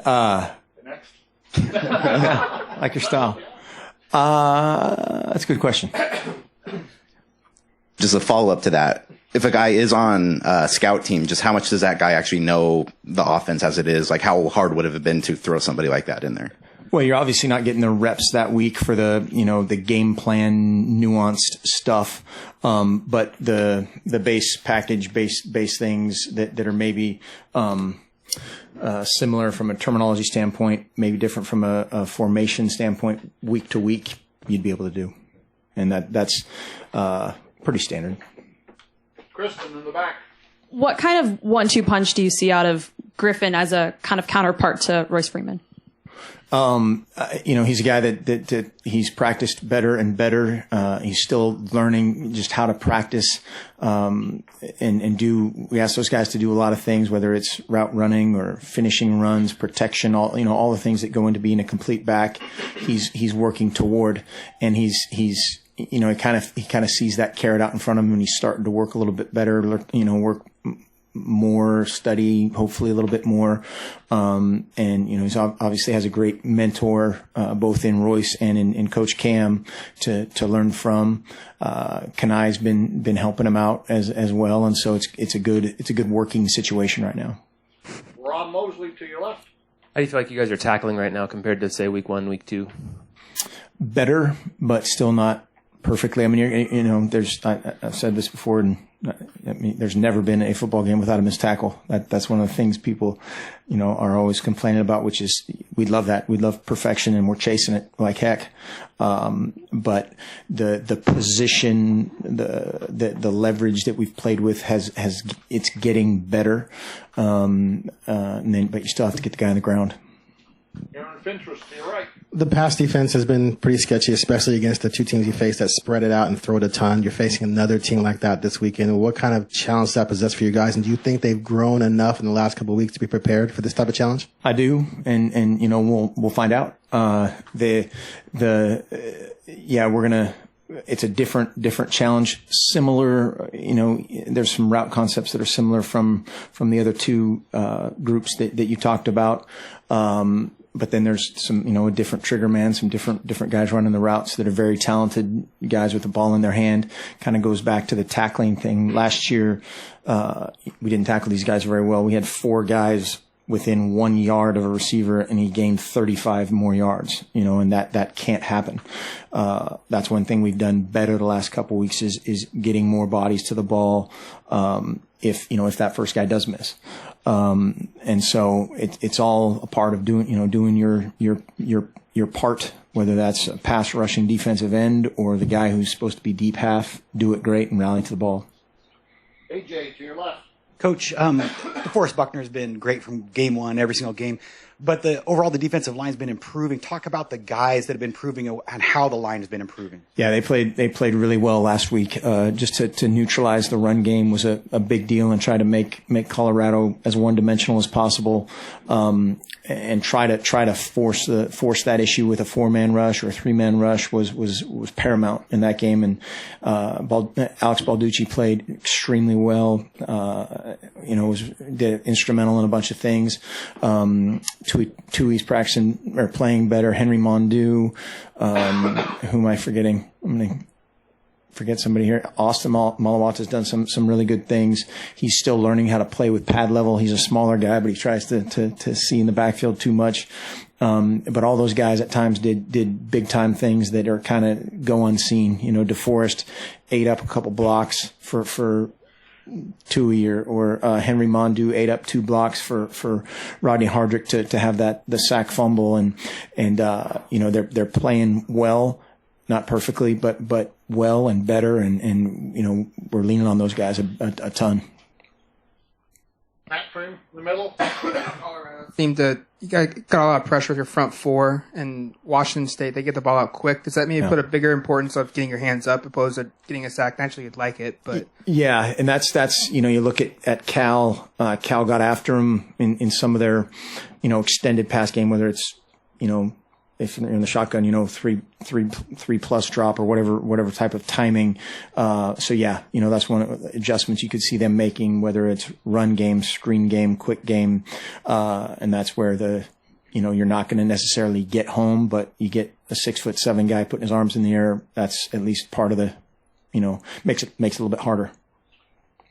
Next. Like your style. That's a good question. Just a follow-up to that. If a guy is on a scout team, just how much does that guy actually know the offense as it is? Like, how hard would it have been to throw somebody like that in there? Well, you're obviously not getting the reps that week for the game plan nuanced stuff. But the base package, base things that are maybe, similar from a terminology standpoint, maybe different from a formation standpoint, week to week, you'd be able to do. And that's, pretty standard. Kristen in the back. What kind of 1-2 punch do you see out of Griffin as a kind of counterpart to Royce Freeman? He's a guy that he's practiced better and better. He's still learning just how to practice, we ask those guys to do a lot of things, whether it's route running or finishing runs, protection, all the things that go into being a complete back. He's working toward, and he kind of sees that carrot out in front of him, and he's starting to work a little bit better, work more, study, hopefully a little bit more. He's obviously has a great mentor, both in Royce and in Coach Cam to learn from. Kanai's been helping him out as well. And so it's a good working situation right now. Ron Mosley to your left. How do you feel like you guys are tackling right now compared to, say, week 1, week 2? Better, but still not perfectly. I mean, I've said this before, and there's never been a football game without a missed tackle. That's one of the things people, are always complaining about, which is we love that. We love perfection, and we're chasing it like heck. But the position, the leverage that we've played with it's getting better. But you still have to get the guy on the ground. Aaron Fintress to your right. The pass defense has been pretty sketchy, especially against the two teams you face that spread it out and throw it a ton. You're facing another team like that this weekend. What kind of challenge does that possess for you guys? And do you think they've grown enough in the last couple of weeks to be prepared for this type of challenge? I do, and we'll find out. It's a different challenge. Similar, there's some route concepts that are similar from the other two groups that you talked about. But then there's some, a different trigger man, some different guys running the routes that are very talented guys with the ball in their hand. Kind of goes back to the tackling thing. Last year, we didn't tackle these guys very well. We had 4 guys within 1 yard of a receiver, and he gained 35 more yards, and that can't happen. That's one thing we've done better the last couple of weeks is getting more bodies to the ball. If that first guy does miss. And so it's all a part of doing your part, whether that's a pass rushing defensive end or the guy who's supposed to be deep half, do it great and rally to the ball. AJ to your left. Coach, DeForest Buckner has been great from game 1, every single game. But the defensive line has been improving. Talk about the guys that have been improving and how the line has been improving. Yeah, they played really well last week. Just to neutralize the run game was a big deal, and try to make Colorado as one-dimensional as possible. And try to force that issue with a 4-man rush or a 3-man rush was paramount in that game. And Alex Balducci played extremely well. Did instrumental in a bunch of things. Tui's practicing or playing better. Henry Mondu, who am I forgetting? I'm going to forget somebody here. Austin Malawat has done some really good things. He's still learning how to play with pad level. He's a smaller guy, but he tries to see in the backfield too much. But all those guys at times did big time things that are kind of go unseen. DeForest ate up a couple blocks for Tui or Henry Mondu ate up 2 blocks for Rodney Hardrick to have the sack fumble, and they're playing well, not perfectly, but well and better, and we're leaning on those guys a ton. Matt Frame in the middle. Colorado seemed to you got a lot of pressure with your front 4, and Washington State, they get the ball out quick. Does that maybe put a bigger importance of getting your hands up opposed to getting a sack? Naturally, you'd like it, but yeah, and that's you look at Cal. Cal got after him in some of their extended pass game, whether it's if you're in the shotgun, three plus drop or whatever type of timing. So yeah, that's one of the adjustments you could see them making, whether it's run game, screen game, quick game. And that's where the you're not going to necessarily get home, but you get a 6'7" guy putting his arms in the air. That's at least part of the, makes it a little bit harder.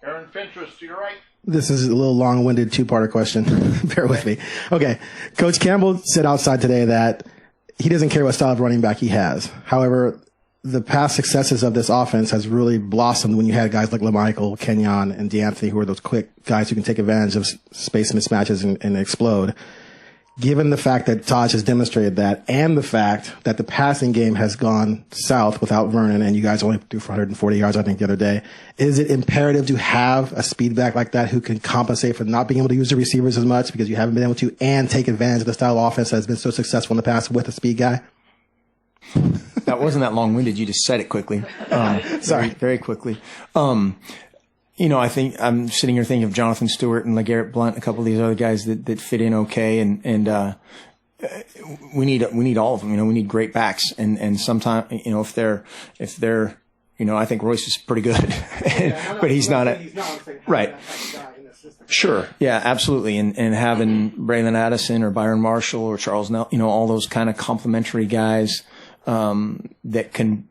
Aaron Fentress to your right. This is a little long-winded two-parter question. Bear with me. Okay. Coach Campbell said outside today that he doesn't care what style of running back he has. However, the past successes of this offense has really blossomed when you had guys like LaMichael, Kenyon, and DeAnthony, who are those quick guys who can take advantage of space mismatches and explode. Given the fact that Taj has demonstrated that, and the fact that the passing game has gone south without Vernon, and you guys only threw for 140 yards, I think, the other day, is it imperative to have a speed back like that who can compensate for not being able to use the receivers as much because you haven't been able to, and take advantage of the style of offense that has been so successful in the past with a speed guy? That wasn't that long-winded. You just said it quickly. Sorry. Very quickly. I think I'm sitting here thinking of Jonathan Stewart and LeGarrette Blount, a couple of these other guys that fit in okay. And we need all of them. We need great backs. And sometimes, if they're, I think Royce is pretty good, but he's not right. Sure. Yeah, absolutely. And having Braylon Addison or Byron Marshall or Charles Nell, all those kind of complementary guys, that can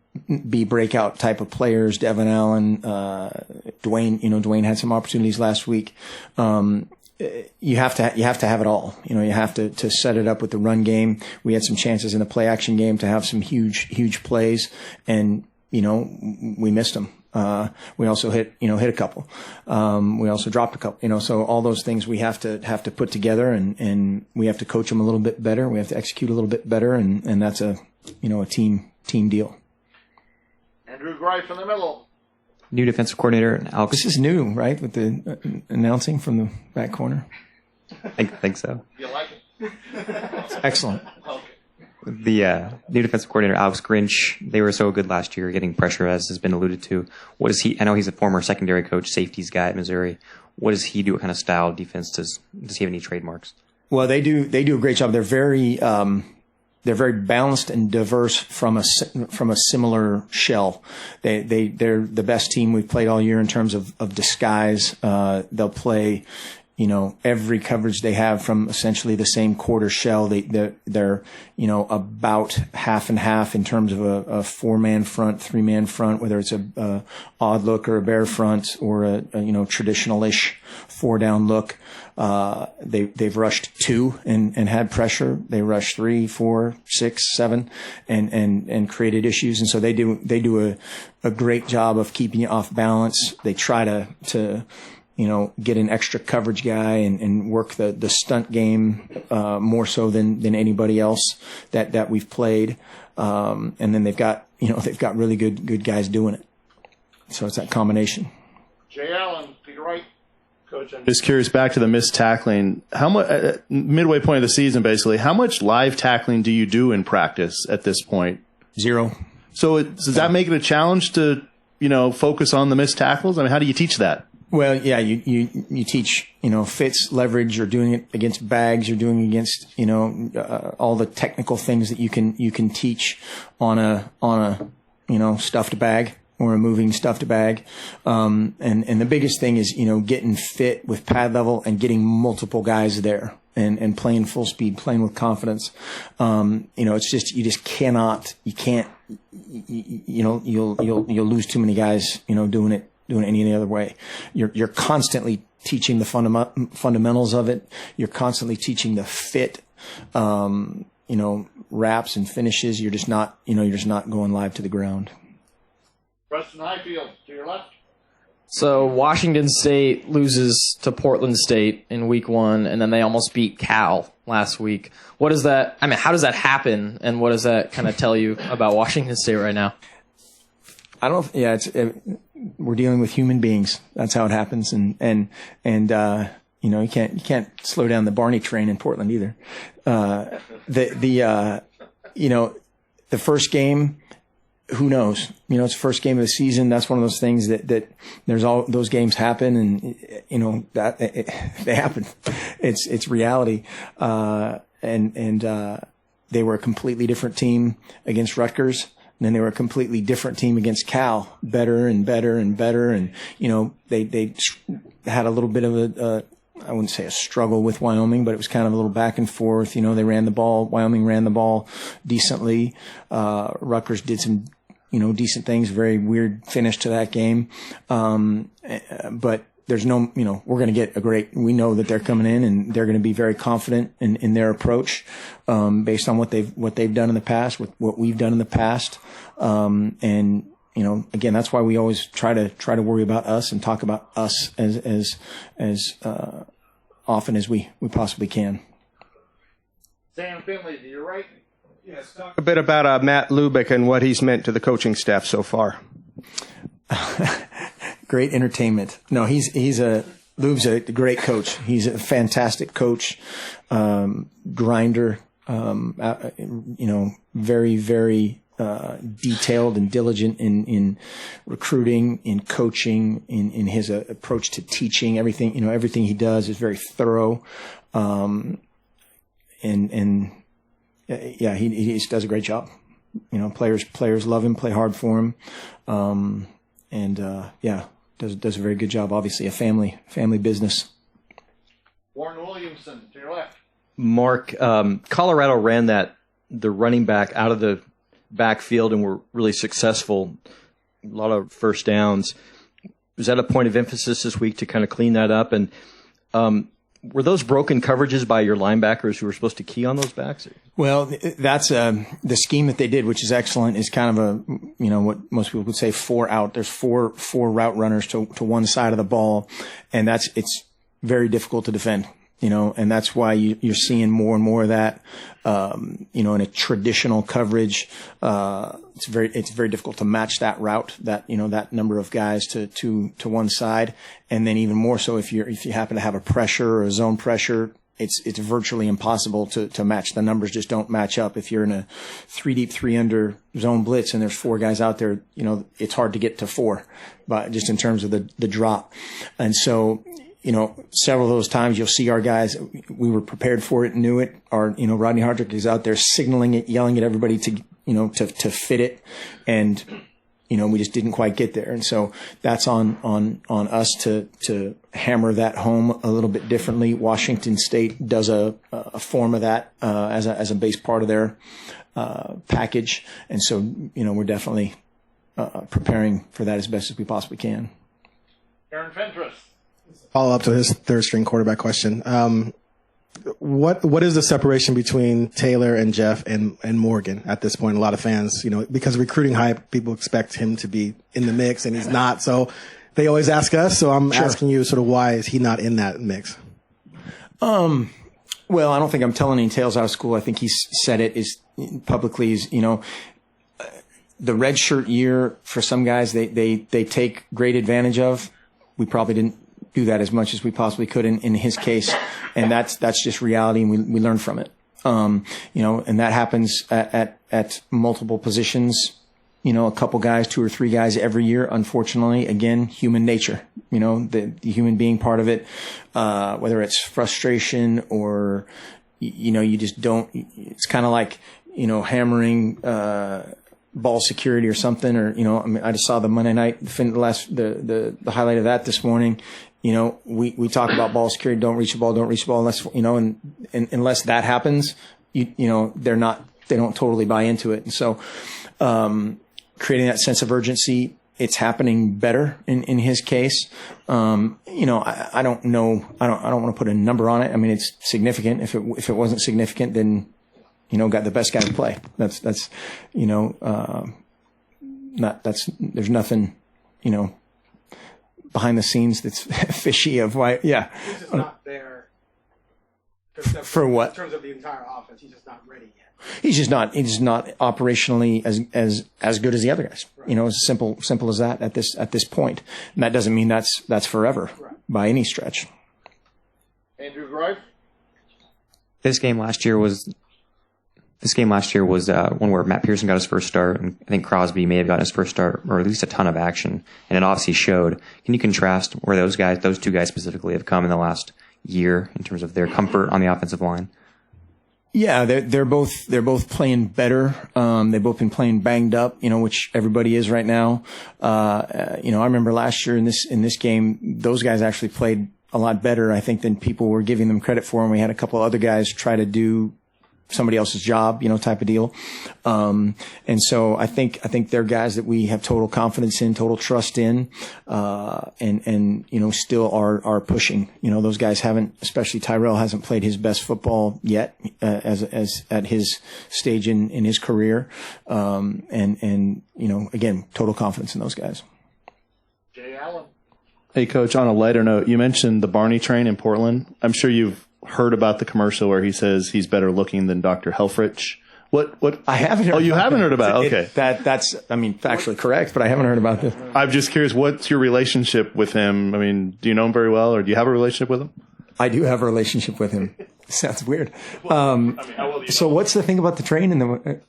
be breakout type of players. Devin Allen, Dwayne had some opportunities last week. You have to have it all. You have to set it up with the run game. We had some chances in the play action game to have some huge plays, and we missed them. We also hit a couple. We also dropped a couple, so all those things we have to put together, and we have to coach them a little bit better. We have to execute a little bit better, and that's a team deal. Andrew Greif in the middle. New defensive coordinator, Alex. This is new, right? With the announcing from the back corner. I think so. You like it? Excellent. Okay. The new defensive coordinator, Alex Grinch, they were so good last year, getting pressure, as has been alluded to. What is he? I know he's a former secondary coach, safeties guy at Missouri. What does he do? What kind of style of defense does he have any trademarks? Well, they do a great job. They're very balanced and diverse from a similar shell. They're the best team we've played all year in terms of disguise. They'll play, every coverage they have from essentially the same quarter shell. They're about half and half in terms of a 4-man front, 3-man front, whether it's a odd look or a bear front or a traditional-ish 4-down look. They've rushed 2 and had pressure. They rushed 3, 4, 6, 7 and created issues. And so they do a great job of keeping you off balance. They try to get an extra coverage guy and work the stunt game, more so than anybody else that we've played. And then they've got really good guys doing it. So it's that combination. Jay Allen to your right. Coach, I'm just curious, back to the missed tackling. How much, midway point of the season, basically, how much live tackling do you do in practice at this point? 0. So does that make it a challenge to, focus on the missed tackles? I mean, how do you teach that? Well, yeah, you teach, fits, leverage. You're doing it against bags. You're doing it against, all the technical things that you can teach on a stuffed bag or a moving stuffed bag. And the biggest thing is, getting fit with pad level and getting multiple guys there and playing full speed, playing with confidence. It's just, you can't, you'll lose too many guys, doing it any other way. You're constantly teaching the fundamentals of it. You're constantly teaching the fit, wraps and finishes. You're just not going live to the ground. Preston Highfield to your left. So Washington State loses to Portland State in week 1, and then they almost beat Cal last week. What is that? I mean, how does that happen, and what does that kind of tell you about Washington State right now? I don't. Yeah, we're dealing with human beings. That's how it happens, and you can't slow down the Barney train in Portland either. The first game. Who knows? It's the first game of the season. That's one of those things that there's all those games happen, and they happen. It's reality. And they were a completely different team against Rutgers, and then they were a completely different team against Cal. Better and better and better, and they had a little bit of I wouldn't say a struggle with Wyoming, but it was kind of a little back and forth. They ran the ball. Wyoming ran the ball decently. Rutgers did some, decent things. Very weird finish to that game. But there's no, we're going to get we know that they're coming in and they're going to be very confident in their approach, based on what they've done in the past, with what we've done in the past. And, again, that's why we always try to worry about us and talk about us as often as we possibly can. Sam Finley, to your right. Yes, talk a bit about Matt Lubick and what he's meant to the coaching staff so far. Great entertainment. No, Lube's a great coach. He's a fantastic coach, grinder, very, very detailed and diligent in recruiting, in coaching, in his approach to teaching. Everything, everything he does is very thorough. He just does a great job. Players love him, play hard for him. Does a very good job. Obviously a family business. Warren Williamson, to your left. Mark, Colorado ran the running back out of the backfield and were really successful. A lot of first downs. Was that a point of emphasis this week to kind of clean that up? And were those broken coverages by your linebackers who were supposed to key on those backs? Well, that's the scheme that they did, which is excellent, is kind of what most people would say 4 out. There's four route runners to one side of the ball, and it's very difficult to defend. And that's why you're seeing more and more of that, in a traditional coverage. It's very difficult to match that route, that number of guys to one side. And then even more so if you happen to have a pressure or a zone pressure, it's virtually impossible to match. The numbers just don't match up. If you're in a 3 deep, 3 under zone blitz and there's 4 guys out there, it's hard to get to 4, but just in terms of the drop. And so, several of those times you'll see our guys, we were prepared for it, knew it. Rodney Hardrick is out there signaling it, yelling at everybody to fit it. And, we just didn't quite get there. And so that's on us to hammer that home a little bit differently. Washington State does a form of that, as a base part of their, package. And so, we're definitely, preparing for that as best as we possibly can. Aaron Fentress. Follow up to his third string quarterback question. What is the separation between Taylor and Jeff and Morgan at this point? A lot of fans, because recruiting hype, people expect him to be in the mix and he's not. So they always ask us. So I'm asking you sort of why is he not in that mix? Well, I don't think I'm telling any tales out of school. I think he's said it publicly the red shirt year for some guys, they take great advantage of. We probably didn't do that as much as we possibly could in his case. And that's just reality, and we learn from it. And that happens at multiple positions, a couple guys, 2 or 3 guys every year, unfortunately. Again, human nature, the human being part of it, whether it's frustration or, you just don't, it's kind of like, hammering, ball security or something, or, I just saw the Monday night, the highlight of that this morning. We talk about ball security, don't reach the ball unless, and unless that happens, they don't totally buy into it. And so, creating that sense of urgency, it's happening better in his case. I don't know. I don't want to put a number on it. I mean, it's significant. If it wasn't significant, then, got the best guy to play. There's nothing, behind the scenes that's fishy of why. Yeah. He's just not there. For what? In terms of the entire offense, he's just not ready yet. He's just not operationally as good as the other guys. Right. As simple as that at this point. And that doesn't mean that's forever by any stretch. Andrew Greif. This game last year was one where Matt Pearson got his first start, and I think Crosby may have gotten his first start, or at least a ton of action, and it obviously showed. Can you contrast where those two guys specifically, have come in the last year in terms of their comfort on the offensive line? Yeah, they're both playing better. They've both been playing banged up, which everybody is right now. I remember last year in this game, those guys actually played a lot better, I think, than people were giving them credit for. And we had a couple other guys try to do somebody else's job, type of deal. And so I think they're guys that we have total confidence in, total trust in, and still are pushing. Those guys haven't, especially Tyrell hasn't played his best football yet, as at his stage in his career. And again, total confidence in those guys. Jay Allen. Hey, Coach, on a lighter note, you mentioned the Barney train in Portland. I'm sure you've heard about the commercial where he says he's better looking than Dr. Helfrich. What? I haven't heard. Oh, you haven't heard about it? Okay. That's factually correct, but I haven't heard about this. I'm just curious, what's your relationship with him? I mean, do you know him very well, or do you have a relationship with him? I do have a relationship with him. Sounds weird. How well do you so know? What's the thing about the train and the...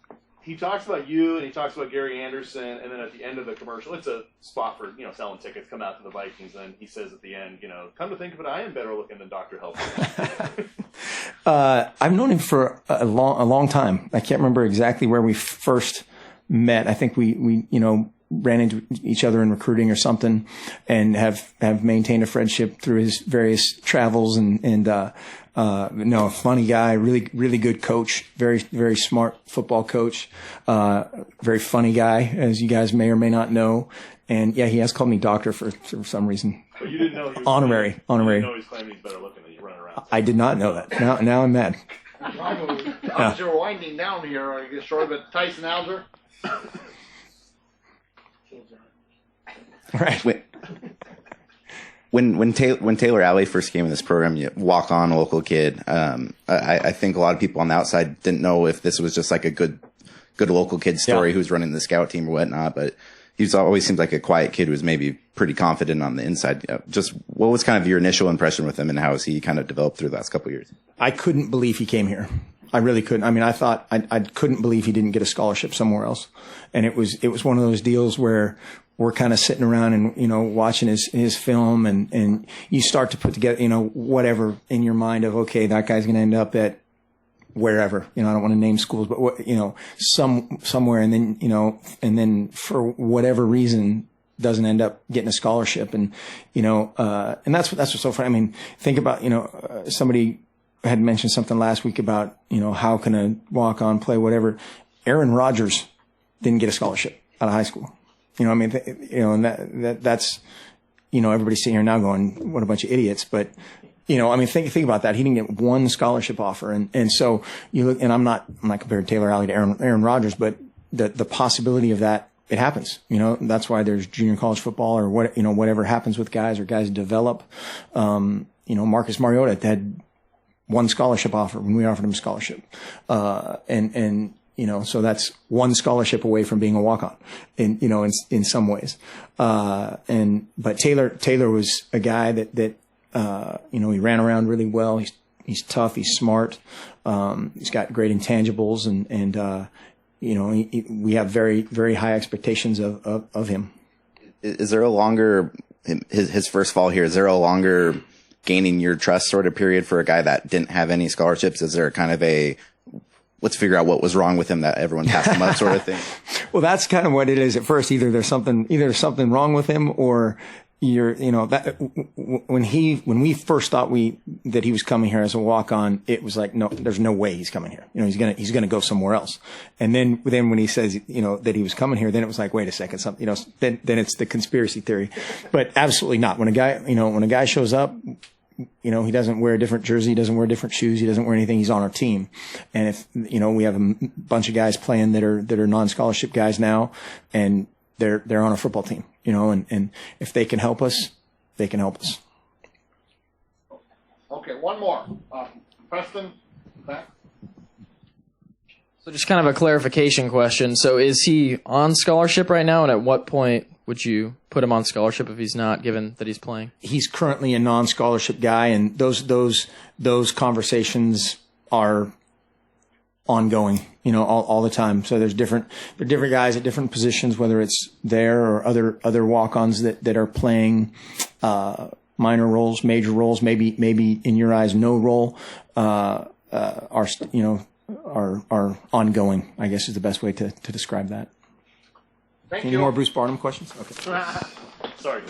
He talks about you, and he talks about Gary Anderson, and then at the end of the commercial, it's a spot for selling tickets. Come out to the Vikings, and he says at the end, come to think of it, I am better looking than Dr. Helfrich. I've known him for a long time. I can't remember exactly where we first met. I think we ran into each other in recruiting or something, and have maintained a friendship through his various travels and a funny guy, really good coach, very, very smart football coach, very funny guy, as you guys may or may not know. And yeah, he has called me doctor for some reason. But you didn't know he was honorary. You didn't know he's claiming he's better looking than you running around. I did not know that. Now I'm mad. As you're winding down here, are you going to short of Tyson Alger? Right. When Taylor Alley first came in this program, you walk on local kid. I think a lot of people on the outside didn't know if this was just like a good local kid story who's running the scout team or whatnot. But he's always seemed like a quiet kid who was maybe pretty confident on the inside. Just what was kind of your initial impression with him, and how has he kind of developed through the last couple of years? I couldn't believe he came here. I really couldn't. I mean, I thought I couldn't believe he didn't get a scholarship somewhere else. And it was one of those deals where we're kind of sitting around and, watching his film and you start to put together, whatever in your mind of, okay, that guy's going to end up at wherever, I don't want to name schools, but somewhere. And then, for whatever reason doesn't end up getting a scholarship. And, and that's what's so funny. I mean, think about, somebody had mentioned something last week about, how can a walk on play, whatever. Aaron Rodgers didn't get a scholarship out of high school. And that's, everybody's sitting here now going, what a bunch of idiots. But, think about that. He didn't get one scholarship offer. And so you look, and I'm not comparing Taylor Alley to Aaron Rodgers, but the possibility of that, it happens. That's why there's junior college football or whatever happens with guys or guys develop. Marcus Mariota had one scholarship offer when we offered him a scholarship. So that's one scholarship away from being a walk-on in some ways. But Taylor was a guy that he ran around really well. He's tough. He's smart. He's got great intangibles and we have very, very high expectations of him. Is there a longer, his first fall here, is there a longer gaining your trust sort of period for a guy that didn't have any scholarships? Is there kind of a, let's figure out what was wrong with him that everyone passed him up sort of thing? Well, that's kind of what it is at first. Either there's something wrong with him, or that when we first thought that he was coming here as a walk on, it was like, no, there's no way he's coming here. He's going to go somewhere else. And then when he says, that he was coming here, then it was like, wait a second, then it's the conspiracy theory. But absolutely not. When a guy shows up, he doesn't wear a different jersey, he doesn't wear different shoes, he doesn't wear anything. He's on our team. And if, we have a bunch of guys playing that are non-scholarship guys now, and they're on a football team, and if they can help us, they can help us. Okay, one more. Preston, back. So just kind of a clarification question. So is he on scholarship right now, and at what point would you put him on scholarship if he's not, given that he's playing? He's currently a non-scholarship guy, and those conversations are ongoing, all the time. So there are different guys at different positions, whether it's there or other walk-ons that are playing minor roles, major roles, maybe in your eyes no role, are ongoing, I guess is the best way to describe that. Thank Any you. more Bruce Barnum questions? Okay. Sorry.